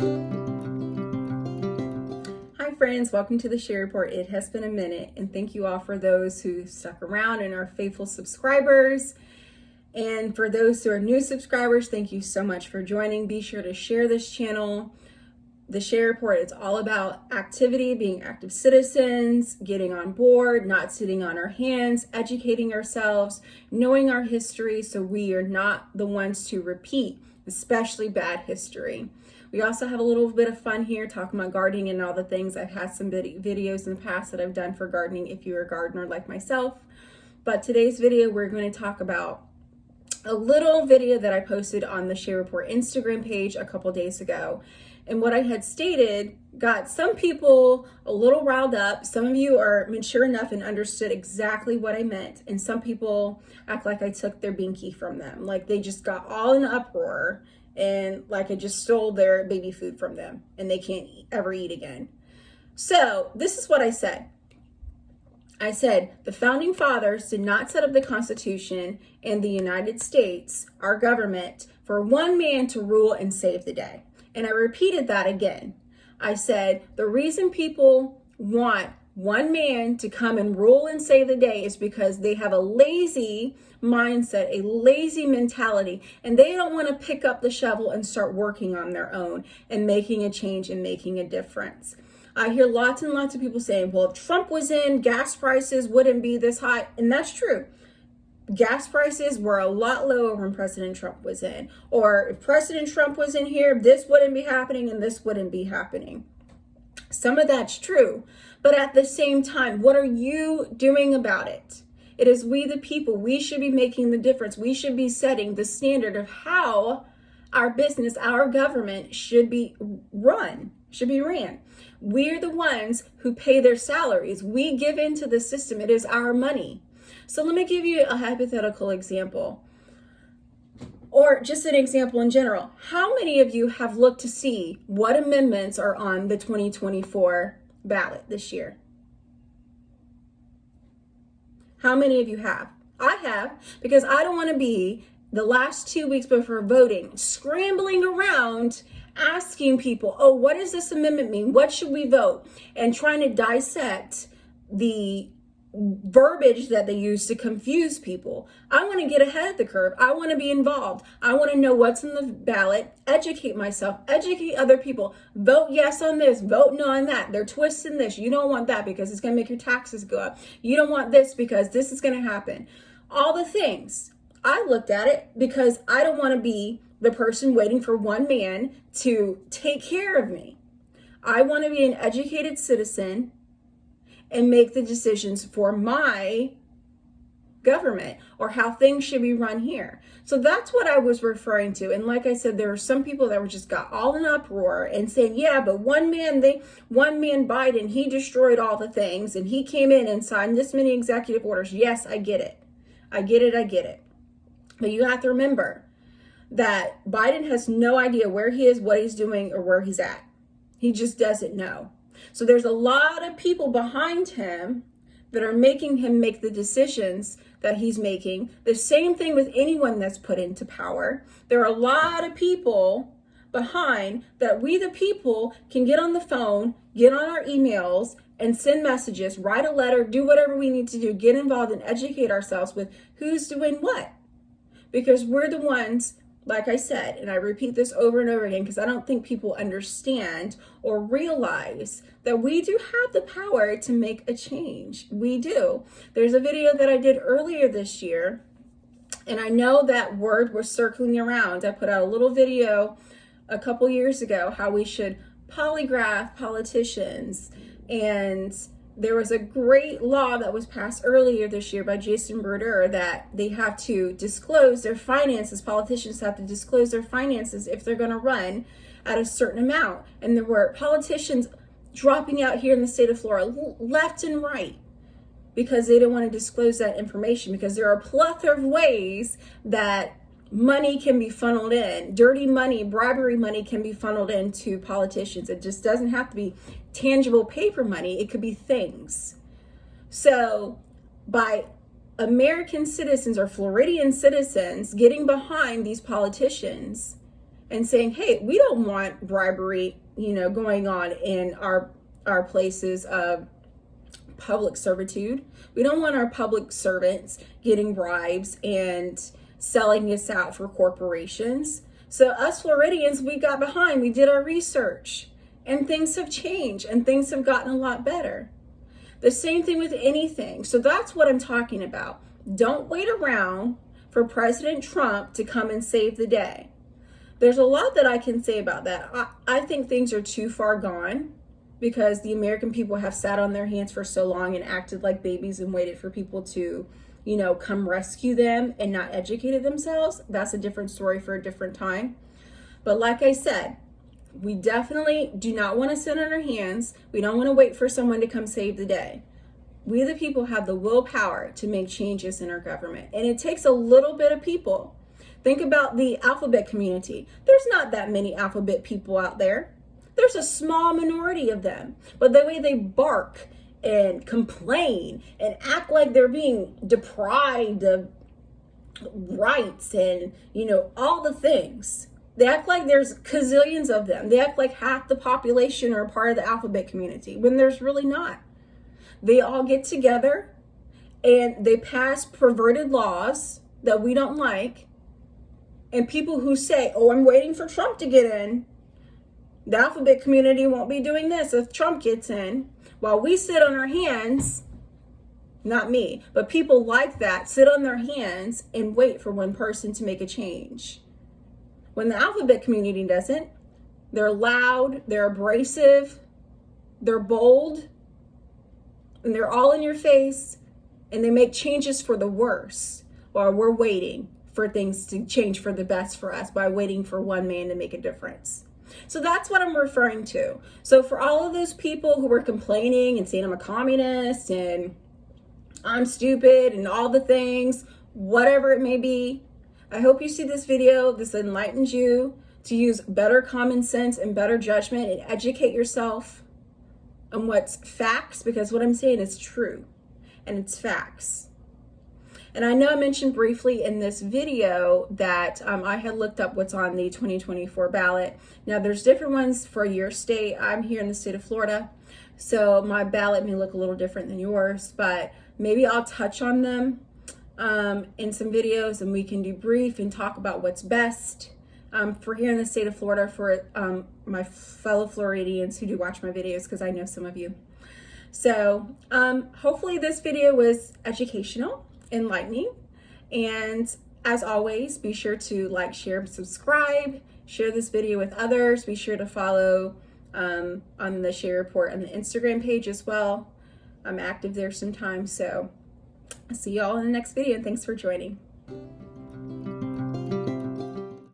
Hi friends, welcome to the Share Report. It has been a minute, and thank you all for those who stuck around and are faithful subscribers. And for those who are new subscribers, thank you so much for joining. Be sure to share this channel. The Share Report is all about activity, being active citizens, getting on board, not sitting on our hands, educating ourselves, knowing our history so we are not the ones to repeat, especially bad history. We also have a little bit of fun here talking about gardening and all the things. I've had some videos in the past that I've done for gardening if you're a gardener like myself. But today's video, we're going to talk about a little video that I posted on the Share Report Instagram page a couple days ago. And what I had stated got some people a little riled up. Some of you are mature enough and understood exactly what I meant. And some people act like I took their binky from them. Like they just got all in an uproar and like I just stole their baby food from them and they can't ever eat again. So this is what I said. I said, the founding fathers did not set up the Constitution and the United States, our government, for one man to rule and save the day. And I repeated that again. I said, the reason people want one man to come and rule and save the day is because they have a lazy mindset, a lazy mentality, and they don't want to pick up the shovel and start working on their own and making a change and making a difference. I hear lots and lots of people saying, well, if Trump was in, gas prices wouldn't be this high. And that's true. Gas prices were a lot lower when President Trump was in. Or if President Trump was in here, this wouldn't be happening and this wouldn't be happening. Some of that's true. But at the same time, what are you doing about it? It is we the people. We should be making the difference. We should be setting the standard of how our business, our government should be ran. We're the ones who pay their salaries. We give into the system. It is our money. So let me give you a hypothetical example, or just an example in general. How many of you have looked to see what amendments are on the 2024 ballot this year? How many of you have? I have, because I don't want to be the last 2 weeks before voting scrambling around asking people, oh, what does this amendment mean? What should we vote? And trying to dissect the verbiage that they use to confuse people. I want to get ahead of the curve. I want to be involved. I want to know what's in the ballot, educate myself, educate other people, vote yes on this, vote no on that. They're twisting this. You don't want that because it's going to make your taxes go up. You don't want this because this is going to happen. All the things. I looked at it because I don't want to be the person waiting for one man to take care of me. I want to be an educated citizen and make the decisions for my government or how things should be run here. So that's what I was referring to. And like I said, there were some people that were just got all in uproar and saying, yeah, but one man Biden, he destroyed all the things and he came in and signed this many executive orders. Yes, I get it. I get it. But you have to remember that Biden has no idea where he is, what he's doing, or where he's at. He just doesn't know. So there's a lot of people behind him that are making him make the decisions that he's making. The same thing with anyone that's put into power. There are a lot of people behind that we the people can get on the phone, get on our emails, and send messages, write a letter, do whatever we need to do, get involved and educate ourselves with who's doing what. Because we're the ones, like I said, and I repeat this over and over again because I don't think people understand or realize that we do have the power to make a change. We do. There's a video that I did earlier this year, and I know that word was circling around. I put out a little video a couple years ago how we should polygraph politicians, and there was a great law that was passed earlier this year by Jason Bruder that they have to disclose their finances. Politicians have to disclose their finances if they're going to run at a certain amount. And there were politicians dropping out here in the state of Florida left and right because they didn't want to disclose that information, because there are a plethora of ways that money can be funneled in. Dirty money, bribery money can be funneled into politicians. It just doesn't have to be tangible paper money. It could be things. So by American citizens or Floridian citizens getting behind these politicians and saying, hey, we don't want bribery, going on in our places of public servitude. We don't want our public servants getting bribes and selling us out for corporations. So us Floridians, we got behind, we did our research, and things have changed and things have gotten a lot better. The same thing with anything. So that's what I'm talking about. Don't wait around for President Trump to come and save the day. There's a lot that I can say about that. I think things are too far gone because the American people have sat on their hands for so long and acted like babies and waited for people to, come rescue them and not educated themselves. That's a different story for a different time. But like I said, we definitely do not want to sit on our hands. We don't want to wait for someone to come save the day. We, the people, have the willpower to make changes in our government. And it takes a little bit of people. Think about the alphabet community. There's not that many alphabet people out there. There's a small minority of them. But the way they bark and complain and act like they're being deprived of rights and, all the things. They act like there's gazillions of them. They act like half the population are part of the alphabet community when there's really not. They all get together and they pass perverted laws that we don't like. And people who say, oh, I'm waiting for Trump to get in. The alphabet community won't be doing this if Trump gets in. While we sit on our hands, not me, but people like that sit on their hands and wait for one person to make a change. When the alphabet community doesn't, they're loud, they're abrasive, they're bold, and they're all in your face, and they make changes for the worse while we're waiting for things to change for the best for us by waiting for one man to make a difference. So that's what I'm referring to. So for all of those people who were complaining and saying I'm a communist and I'm stupid and all the things, whatever it may be, I hope you see this video. This enlightens you to use better common sense and better judgment and educate yourself on what's facts, because what I'm saying is true and it's facts. And I know I mentioned briefly in this video that I had looked up what's on the 2024 ballot. Now there's different ones for your state. I'm here in the state of Florida, so my ballot may look a little different than yours, but maybe I'll touch on them in some videos and we can debrief and talk about what's best for here in the state of Florida for my fellow Floridians who do watch my videos, because I know some of you. So hopefully this video was educational, enlightening, and as always, be sure to like, share, and subscribe. Share this video with others. Be sure to follow on the Share Report on the Instagram page as well. I'm active there sometimes, so I'll see you all in the next video, and thanks for joining.